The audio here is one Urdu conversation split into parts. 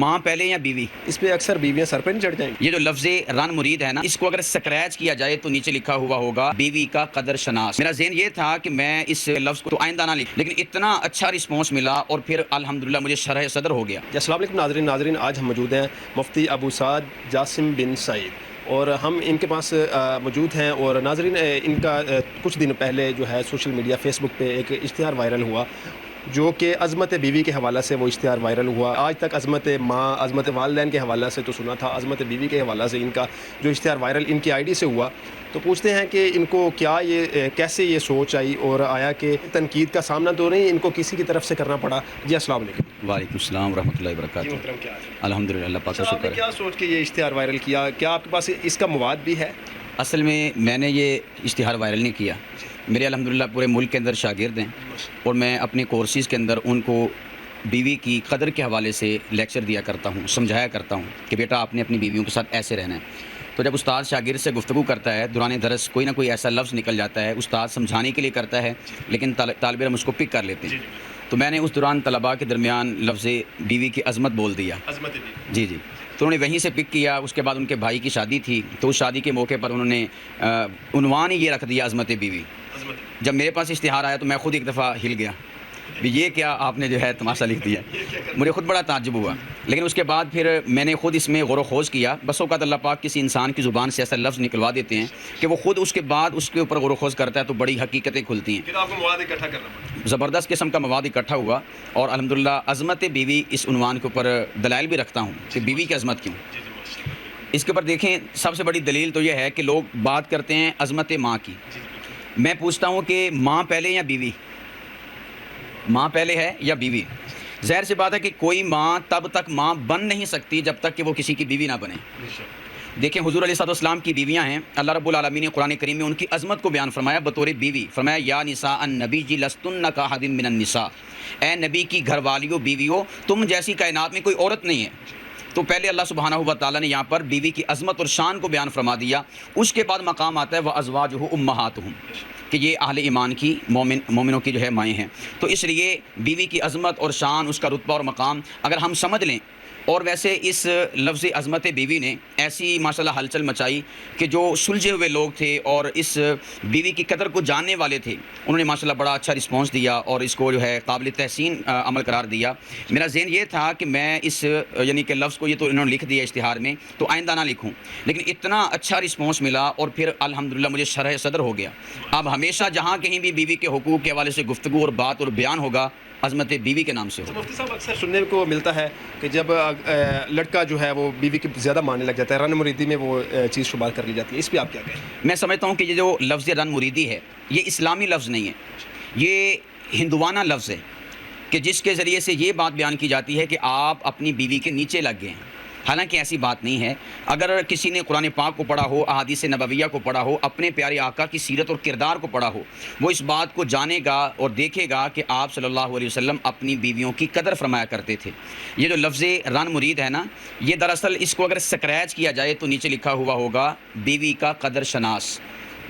ماں پہلے یا بیوی؟ اس پہ اکثر بیویاں سر پہ نہیں چڑھ جائیں گی. یہ جو لفظ رن مرید ہے نا، اس کو اگر سکریچ کیا جائے تو نیچے لکھا ہوا ہوگا بیوی کا قدر شناس. میرا ذہن یہ تھا کہ میں اس لفظ کو تو آئندہ نہ لکھ، لیکن اتنا اچھا رسپانس ملا اور پھر الحمدللہ مجھے شرح صدر ہو گیا. السلام علیکم ناظرین آج ہم موجود ہیں مفتی ابو سعد جاسم بن سعید اور ہم ان کے پاس موجود ہیں. اور ناظرین ان کا کچھ دن پہلے جو ہے سوشل میڈیا فیس بک پہ ایک اشتہار وائرل ہوا جو کہ عظمت بیوی کے حوالہ سے وہ اشتہار وائرل ہوا. آج تک عظمت ماں، عظمت والدین کے حوالہ سے تو سنا تھا، عظمت بیوی کے حوالہ سے ان کا جو اشتہار وائرل ان کی آئی ڈی سے ہوا. تو پوچھتے ہیں کہ ان کو کیا یہ کیسے یہ سوچ آئی اور آیا کہ تنقید کا سامنا تو نہیں ان کو کسی کی طرف سے کرنا پڑا. جی السلام علیکم. وعلیکم السلام ورحمۃ اللہ جی وبرکاتہ. محترم کیا حال ہے؟ الحمدللہ اللہ پاک کا آپ نے شکر ہے. کیا سوچ کے یہ اشتہار وائرل کیا؟ کیا آپ کے پاس اس کا مواد بھی ہے؟ اصل میں نے یہ اشتہار وائرل نہیں کیا. میرے الحمدللہ پورے ملک کے اندر شاگرد ہیں اور میں اپنے کورسز کے اندر ان کو بیوی کی قدر کے حوالے سے لیکچر دیا کرتا ہوں، سمجھایا کرتا ہوں کہ بیٹا آپ نے اپنی بیویوں کے ساتھ ایسے رہنا ہے. تو جب استاد شاگرد سے گفتگو کرتا ہے دوران درس کوئی نہ کوئی ایسا لفظ نکل جاتا ہے، استاد سمجھانے کے لیے کرتا ہے لیکن طالب علم اس کو پک کر لیتے ہیں. تو میں نے اس دوران طلباء کے درمیان لفظ بیوی کی عظمت بول دیا. عظمت بیوی. جی تو انہوں نے وہیں سے پک کیا. اس کے بعد ان کے بھائی کی شادی تھی تو اس شادی کے موقع پر انہوں نے عنوان ہی یہ رکھ دیا عظمت بیوی. جب میرے پاس اشتہار آیا تو میں خود ایک دفعہ ہل گیا بھی یہ کیا آپ نے جو ہے تماشا لکھ دیا. مجھے خود بڑا تعجب ہوا، لیکن اس کے بعد پھر میں نے خود اس میں غور و خوض کیا. بس اوقات اللہ پاک کسی انسان کی زبان سے ایسا لفظ نکلوا دیتے ہیں کہ وہ خود اس کے بعد اس کے اوپر غور و خوض کرتا ہے تو بڑی حقیقتیں کھلتی ہیں. پھر آپ کو مواد اکٹھا کرنا پڑا. زبردست قسم کا مواد اکٹھا ہوا اور الحمدللہ عظمت بیوی اس عنوان کے اوپر دلائل بھی رکھتا ہوں کہ بیوی کی عظمت کیوں. اس کے اوپر دیکھیں سب سے بڑی دلیل تو یہ ہے کہ لوگ بات کرتے ہیں عظمت ماں کی. میں پوچھتا ہوں کہ ماں پہلے یا بیوی؟ ماں پہلے ہے یا بیوی؟ ظاہر سی بات ہے کہ کوئی ماں تب تک ماں بن نہیں سکتی جب تک کہ وہ کسی کی بیوی نہ بنے. دیکھیں حضور علیہ السلام کی بیویاں ہیں. اللہ رب العالمین نے قرآن کریم میں ان کی عظمت کو بیان فرمایا بطور بیوی. فرمایا یا نساء النبی جی لستن کاحد من النساء، اے نبی کی گھر والیوں بیویوں تم جیسی کائنات میں کوئی عورت نہیں ہے. تو پہلے اللہ سبحانہ و تعالیٰ نے یہاں پر بیوی کی عظمت اور شان کو بیان فرما دیا. اس کے بعد مقام آتا ہے وَأَزْوَاجُهُ أُمَّهَاتُهُمْ کہ یہ اہل ایمان کی مومنوں کی جو ہے مائیں ہیں. تو اس لیے بیوی کی عظمت اور شان، اس کا رتبہ اور مقام اگر ہم سمجھ لیں. اور ویسے اس لفظ عظمت بیوی نے ایسی ماشاءاللہ ہلچل مچائی کہ جو سلجھے ہوئے لوگ تھے اور اس بیوی کی قدر کو جاننے والے تھے انہوں نے ماشاءاللہ بڑا اچھا رسپانس دیا اور اس کو جو ہے قابل تحسین عمل قرار دیا. میرا ذہن یہ تھا کہ میں اس یعنی کہ لفظ کو یہ تو انہوں نے لکھ دیا اشتہار میں تو آئندہ نہ لکھوں، لیکن اتنا اچھا رسپانس ملا اور پھر الحمدللہ مجھے شرح صدر ہو گیا. اب ہمیشہ جہاں کہیں بھی بیوی کے حقوق کے حوالے سے گفتگو اور بات اور بیان ہوگا عظمت بیوی کے نام سے ہو. مفتی صاحب اکثر سننے کو ملتا ہے کہ جب لڑکا جو ہے وہ بیوی کی زیادہ ماننے لگ جاتا ہے، رن مریدی میں وہ چیز شمار کر لی جاتی ہے. اس پہ آپ کیا کہیں؟ میں سمجھتا ہوں کہ یہ جو لفظ رن مریدی ہے یہ اسلامی لفظ نہیں ہے، یہ ہندوانہ لفظ ہے کہ جس کے ذریعے سے یہ بات بیان کی جاتی ہے کہ آپ اپنی بیوی کے نیچے لگ گئے ہیں. حالانکہ ایسی بات نہیں ہے. اگر کسی نے قرآن پاک کو پڑھا ہو، احادیث نبویہ کو پڑھا ہو، اپنے پیارے آقا کی سیرت اور کردار کو پڑھا ہو، وہ اس بات کو جانے گا اور دیکھے گا کہ آپ صلی اللہ علیہ وسلم اپنی بیویوں کی قدر فرمایا کرتے تھے. یہ جو لفظ رن مرید ہے نا، یہ دراصل اس کو اگر سکریچ کیا جائے تو نیچے لکھا ہوا ہوگا بیوی کا قدر شناس،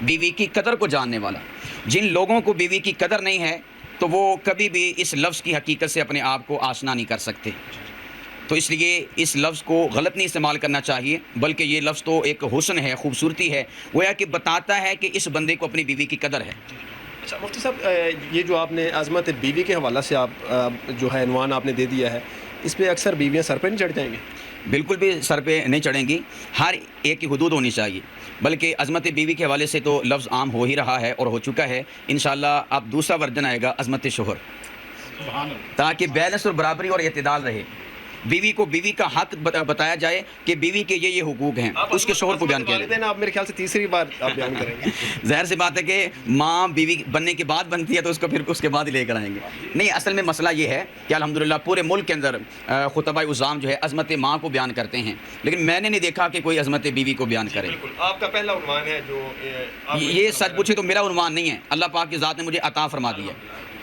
بیوی کی قدر کو جاننے والا. جن لوگوں کو بیوی کی قدر نہیں ہے تو وہ کبھی بھی اس لفظ کی حقیقت سے اپنے آپ کو آشنا نہیں کر سکتے. تو اس لیے اس لفظ کو غلط نہیں استعمال کرنا چاہیے، بلکہ یہ لفظ تو ایک حسن ہے، خوبصورتی ہے، گویا کہ بتاتا ہے کہ اس بندے کو اپنی بیوی کی قدر ہے. اچھا مفتی صاحب یہ جو آپ نے عظمت بیوی کے حوالہ سے آپ جو ہے عنوان آپ نے دے دیا ہے، اس پہ اکثر بیویاں سر پہ نہیں چڑھ جائیں گی؟ بالکل بھی سر پہ نہیں چڑھیں گی. ہر ایک کی حدود ہونی چاہیے. بلکہ عظمت بیوی کے حوالے سے تو لفظ عام ہو ہی رہا ہے اور ہو چکا ہے. انشاءاللہ اب دوسرا ورژن آئے گا عظمت شوہر، تاکہ بیلنس اور برابری اور اعتدال رہے. بیوی کو بیوی کا حق بتایا جائے کہ بیوی کے یہ حقوق ہیں، اس کے شوہر کو بیان کیا جائے. آپ میرے خیال سے تیسری بار آپ بیان کریں گے. ظاہر سی بات ہے کہ ماں بیوی بننے کے بعد بنتی ہے تو اس کو پھر اس کے بعد ہی لے کر آئیں گے. نہیں، اصل میں مسئلہ یہ ہے کہ الحمدللہ پورے ملک کے اندر خطبہ عظام جو ہے عظمت ماں کو بیان کرتے ہیں، لیکن میں نے نہیں دیکھا کہ کوئی عظمت بیوی کو بیان کرے. آپ کا پہلا عنوان ہے جو یہ سچ پوچھے تو میرا عنوان نہیں ہے، اللہ پاک کی ذات نے مجھے عطا فرما دیا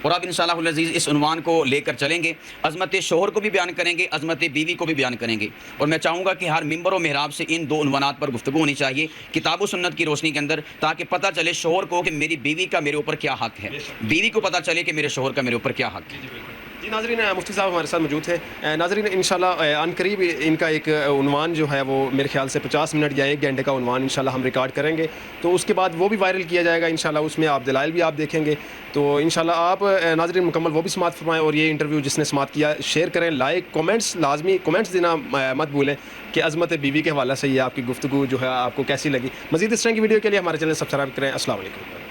اور اب انشاءاللہ العزیز اس عنوان کو لے کر چلیں گے. عظمت شوہر کو بھی بیان کریں گے، عظمت بیوی کو بھی بیان کریں گے. اور میں چاہوں گا کہ ہر ممبر و محراب سے ان دو عنوانات پر گفتگو ہونی چاہیے کتاب و سنت کی روشنی کے اندر، تاکہ پتہ چلے شوہر کو کہ میری بیوی کا میرے اوپر کیا حق ہے، بیوی کو پتہ چلے کہ میرے شوہر کا میرے اوپر کیا حق ہے. جی ناظرین مفتی صاحب ہمارے ساتھ موجود ہیں. ناظرین انشاءاللہ عن قریب ان کا ایک عنوان جو ہے وہ میرے خیال سے 50 منٹ یا 1 گھنٹے کا عنوان انشاءاللہ ہم ریکارڈ کریں گے, تو اس کے بعد وہ بھی وائرل کیا جائے گا انشاءاللہ. اس میں آپ دلائل بھی آپ دیکھیں گے, تو انشاءاللہ آپ ناظرین مکمل وہ بھی سماعت فرمائیں, اور یہ انٹرویو جس نے سماعت کیا شیئر کریں, لائک کامنٹس لازمی کامنٹس دینا مت بھولیں کہ عظمت بیوی کے حوالے سے یہ آپ کی گفتگو جو ہے آپ کو کیسی لگی. مزید اس طرح کی ویڈیو کے لیے ہمارے چینل سبسکرائب کریں. السلام علیکم.